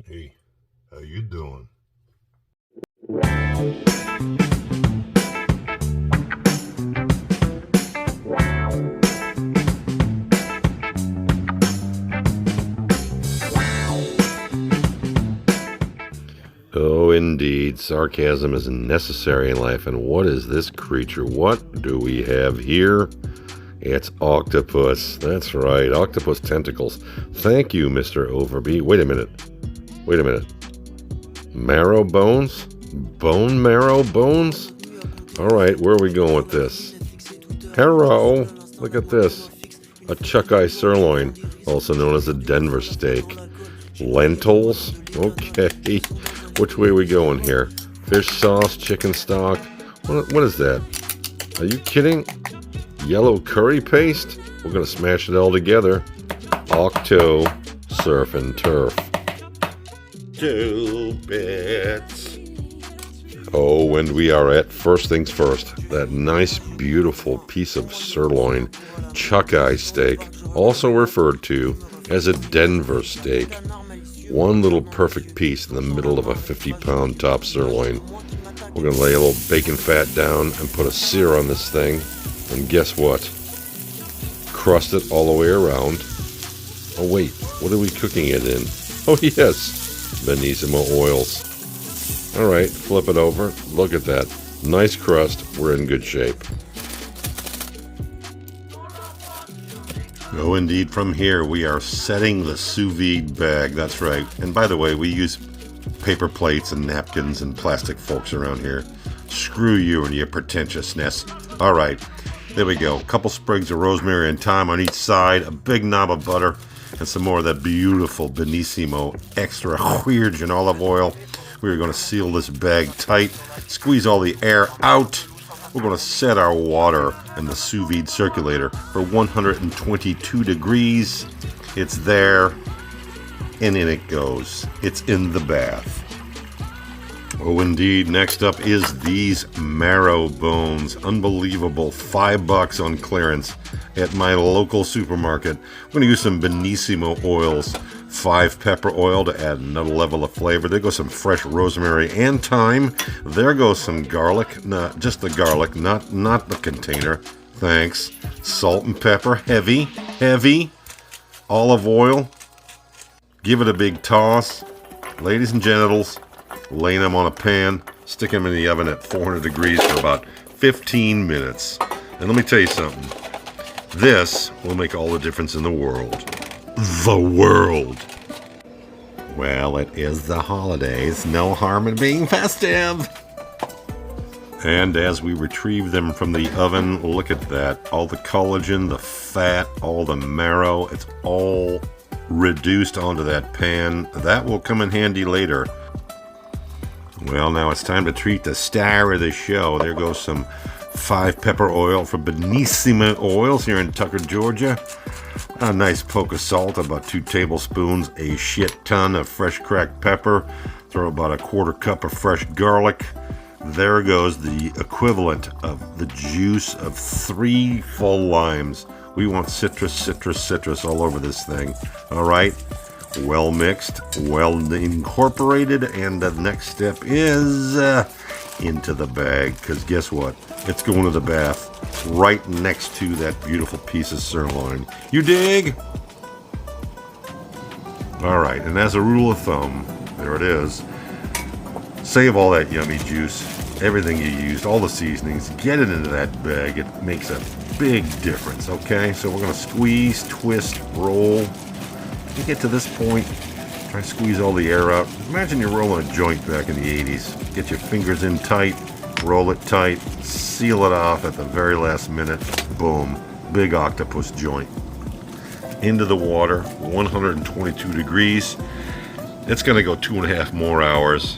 Hey, how you doing? Oh, indeed, sarcasm is necessary in life. And what is this creature? What do we have here? It's octopus. That's right, octopus tentacles. Thank you, Mr. Overby. Wait a minute. Marrow bones? Bone marrow bones? All right, where are we going with this? Hello, look at this. A chuck-eye sirloin, also known as a Denver steak. Lentils? Okay. Which way are we going here? Fish sauce, chicken stock? What is that? Are you kidding? Yellow curry paste? We're going to smash it all together. Octo-Surf Turf. 2 bits. Oh, and we are at first things first. That nice, beautiful piece of sirloin, chuck-eye steak, also referred to as a Denver steak. One little perfect piece in the middle of a 50-pound top sirloin. We're going to lay a little bacon fat down and put a sear on this thing. And guess what? Crust it all the way around. Oh wait, what are we cooking it in? Oh yes, Benissimo oils. Alright, flip it over. Look at that. Nice crust. We're in good shape. Oh, indeed, from here we are setting the sous vide bag. That's right. And by the way, we use paper plates and napkins and plastic forks around here. Screw you and your pretentiousness. All right, there we go. A couple sprigs of rosemary and thyme on each side, a big knob of butter, and some more of that beautiful Benissimo extra virgin olive oil. We're going to seal this bag tight, squeeze all the air out. We're going to set our water in the sous vide circulator for 122 degrees. It's there, and in it goes. It's in the bath. Oh, indeed. Next up is these marrow bones. Unbelievable. $5 on clearance at my local supermarket. We're going to use some Benissimo oils. 5 pepper oil to add another level of flavor. There goes some fresh rosemary and thyme. There goes some garlic. Not just the garlic, not the container. Thanks. Salt and pepper. Heavy. Olive oil. Give it a big toss. Ladies and genitals, laying them on a pan, stick them in the oven at 400 degrees for about 15 minutes. And let me tell you something. This will make all the difference in the world. The world. Well, it is the holidays. No harm in being festive. And as we retrieve them from the oven, look at that. All the collagen, the fat, all the marrow, it's all reduced onto that pan. That will come in handy later. Well, now it's time to treat the star of the show. There goes some 5 pepper oil from Benissimo Oils here in Tucker, Georgia. A nice poke of salt, about 2 tablespoons, a shit ton of fresh cracked pepper. Throw about a 1/4 cup of fresh garlic. There goes the equivalent of the juice of 3 full limes. We want citrus all over this thing. All right, well mixed, well incorporated, and the next step is into the bag, because guess what? It's going to the bath right next to that beautiful piece of sirloin. You dig? All right, and as a rule of thumb, there it is. Save all that yummy juice, everything you used, all the seasonings, get it into that bag. It makes a big difference, okay? So we're gonna squeeze, twist, roll. When you get to this point, try to squeeze all the air out. Imagine you're rolling a joint back in the 80s. Get your fingers in tight, roll it tight, seal it off at the very last minute. Boom, big octopus joint. Into the water, 122 degrees. It's gonna go 2.5 more hours.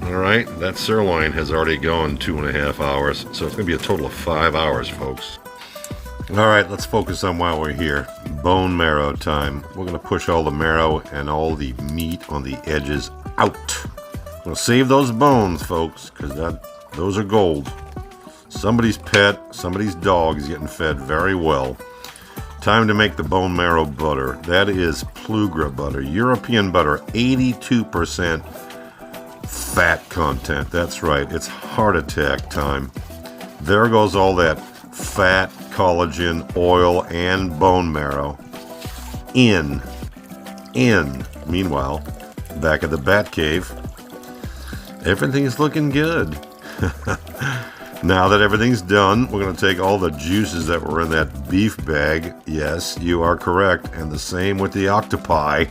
All right, that sirloin has already gone 2.5 hours, so it's gonna be a total of 5 hours, folks. All right, let's focus on while we're here. Bone marrow time. We're gonna push all the marrow and all the meat on the edges out. We'll save those bones, folks, because those are gold. Somebody's pet, somebody's dog is getting fed very well. Time to make the bone marrow butter. That is Plugra butter, European butter, 82% fat content. That's right, it's heart attack time. There goes all that fat, collagen, oil, and bone marrow. In. Meanwhile, back at the bat cave, everything's looking good. Now that everything's done, we're going to take all the juices that were in that beef bag. Yes, you are correct. And the same with the octopi.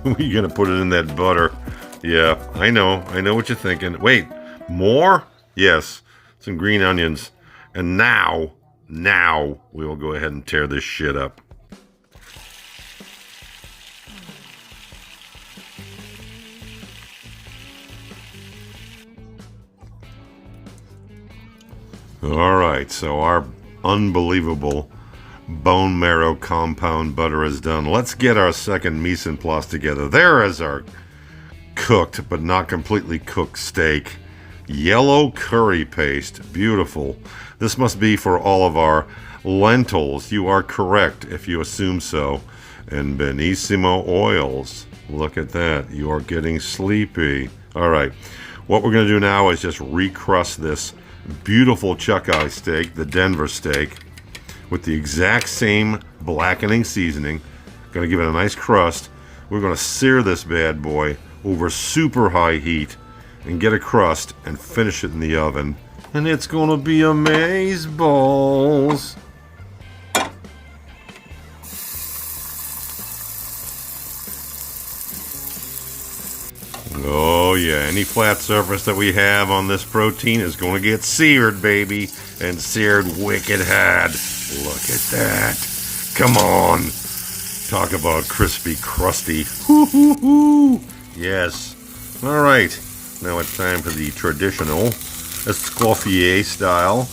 We're going to put it in that butter. Yeah, I know what you're thinking. Wait, more? Yes, some green onions. And now we will go ahead and tear this shit up. Alright, so our unbelievable bone marrow compound butter is done. Let's get our second mise en place together. There is our cooked but not completely cooked steak. Yellow curry paste. Beautiful. This must be for all of our lentils. You are correct if you assume so. And Benissimo oils. Look at that. You are getting sleepy. Alright, what we're going to do now is just recrust this beautiful chuck eye steak, the Denver steak, with the exact same blackening seasoning. Gonna give it a nice crust. We're gonna sear this bad boy over super high heat and get a crust and finish it in the oven. And it's gonna be amazeballs. Oh yeah, any flat surface that we have on this protein is going to get seared, baby. And seared wicked hard. Look at that. Come on. Talk about crispy, crusty. Hoo-hoo-hoo. Yes. Alright. Now it's time for the traditional escoffier style.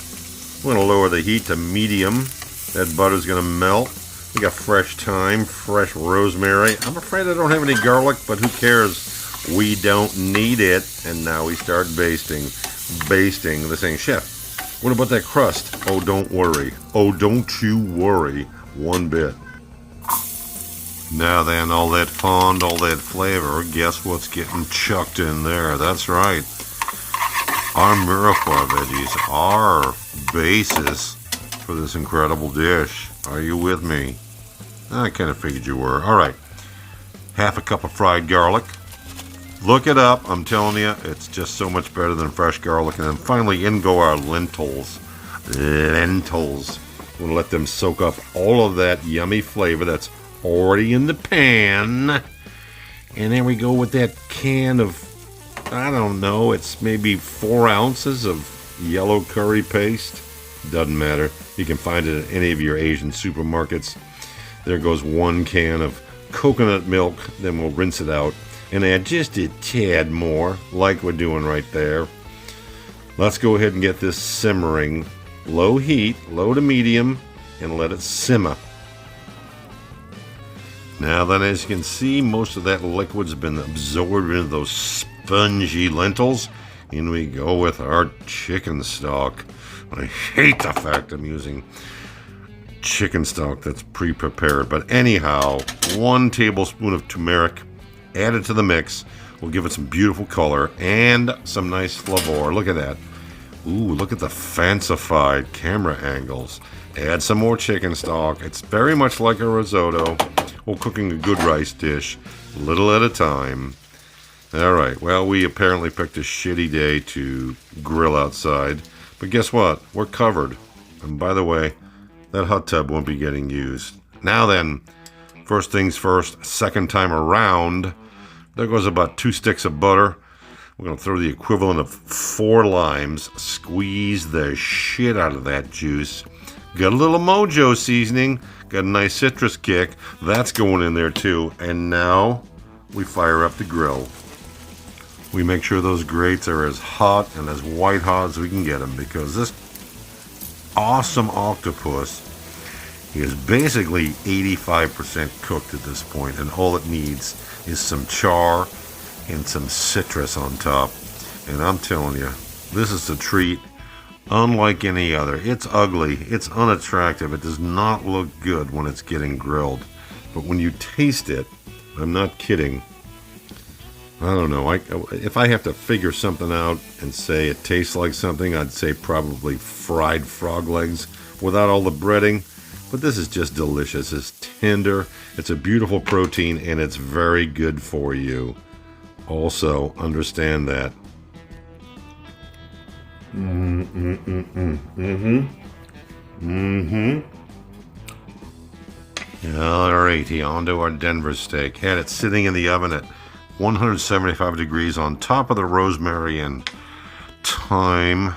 We're going to lower the heat to medium. That butter's going to melt. We got fresh thyme, fresh rosemary. I'm afraid I don't have any garlic, but who cares? We don't need it. And now we start basting. This ain't chef. What about that crust? Oh, don't worry. Oh, don't you worry one bit. Now then, all that fond, all that flavor, guess what's getting chucked in there? That's right. Our mirepoix veggies, our basis for this incredible dish. Are you with me? I kind of figured you were. All right. Half a cup of fried garlic. Look it up. I'm telling you, it's just so much better than fresh garlic. And then finally, in go our lentils. Lentils. We're going to let them soak up all of that yummy flavor that's already in the pan. And then we go with that can of, I don't know, it's maybe 4 ounces of yellow curry paste. Doesn't matter. You can find it at any of your Asian supermarkets. There goes 1 can of coconut milk. Then we'll rinse it out and add just a tad more, like we're doing right there. Let's go ahead and get this simmering. Low heat, low to medium, and let it simmer. Now then, as you can see, most of that liquid's been absorbed into those spongy lentils. In we go with our chicken stock. I hate the fact I'm using chicken stock that's pre-prepared. But anyhow, 1 tablespoon of turmeric added to the mix will give it some beautiful color and some nice flavor. Look at that. Ooh, look at the fancified camera angles. Add some more chicken stock. It's very much like a risotto or cooking a good rice dish, little at a time. All right, well, we apparently picked a shitty day to grill outside, but guess what? We're covered. And by the way, that hot tub won't be getting used. Now then, first things first, second time around, there goes about 2 sticks of butter. We're going to throw the equivalent of 4 limes, squeeze the shit out of that juice. Got a little mojo seasoning, got a nice citrus kick, that's going in there too. And now we fire up the grill. We make sure those grates are as hot and as white hot as we can get them, because this awesome octopus is basically 85% cooked at this point, and all it needs is some char and some citrus on top. And I'm telling you, this is a treat Unlike any other. It's ugly. It's unattractive. It does not look good when it's getting grilled. But when you taste it, I'm not kidding. I don't know. If I have to figure something out and say it tastes like something, I'd say probably fried frog legs without all the breading. But this is just delicious. It's tender. It's a beautiful protein, and it's very good for you. Also, understand that. Alrighty, on to our Denver steak. Had it sitting in the oven at 175 degrees on top of the rosemary and thyme.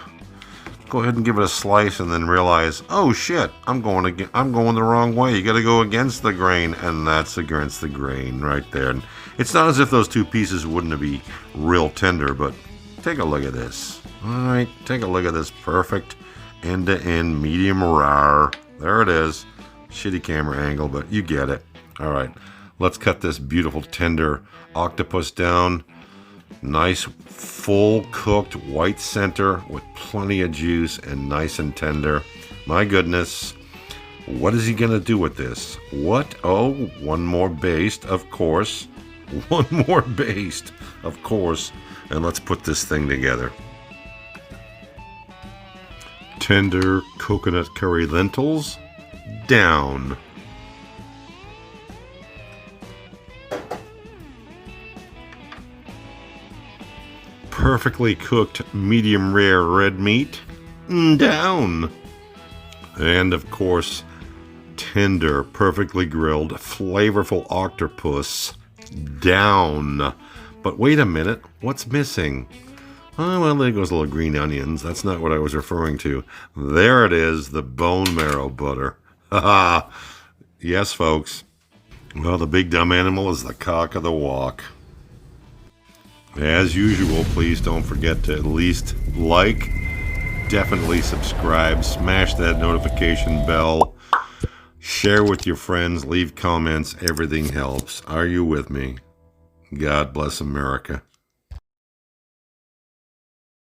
Go ahead and give it a slice, and then realize, oh shit, I'm going the wrong way. You got to go against the grain, and that's against the grain right there. And it's not as if those two pieces wouldn't be real tender, but take a look at this. All right, take a look at this perfect end-to-end medium rare. There it is. Shitty camera angle, but you get it. All right, let's cut this beautiful tender octopus down. Nice, full cooked white center with plenty of juice and nice and tender. My goodness, what is he gonna do with this? What? Oh, one more baste, of course. One more baste, of course. And let's put this thing together. Tender coconut curry lentils down. Perfectly cooked medium rare red meat down. And of course, tender, perfectly grilled, flavorful octopus down. But wait a minute, what's missing? Oh, well, there goes little green onions. That's not what I was referring to. There it is, the bone marrow butter. Haha. Yes, folks. Well, the big dumb animal is the cock of the walk. As usual, please don't forget to at least like, definitely subscribe, smash that notification bell, share with your friends, leave comments. Everything helps. Are you with me? God bless America.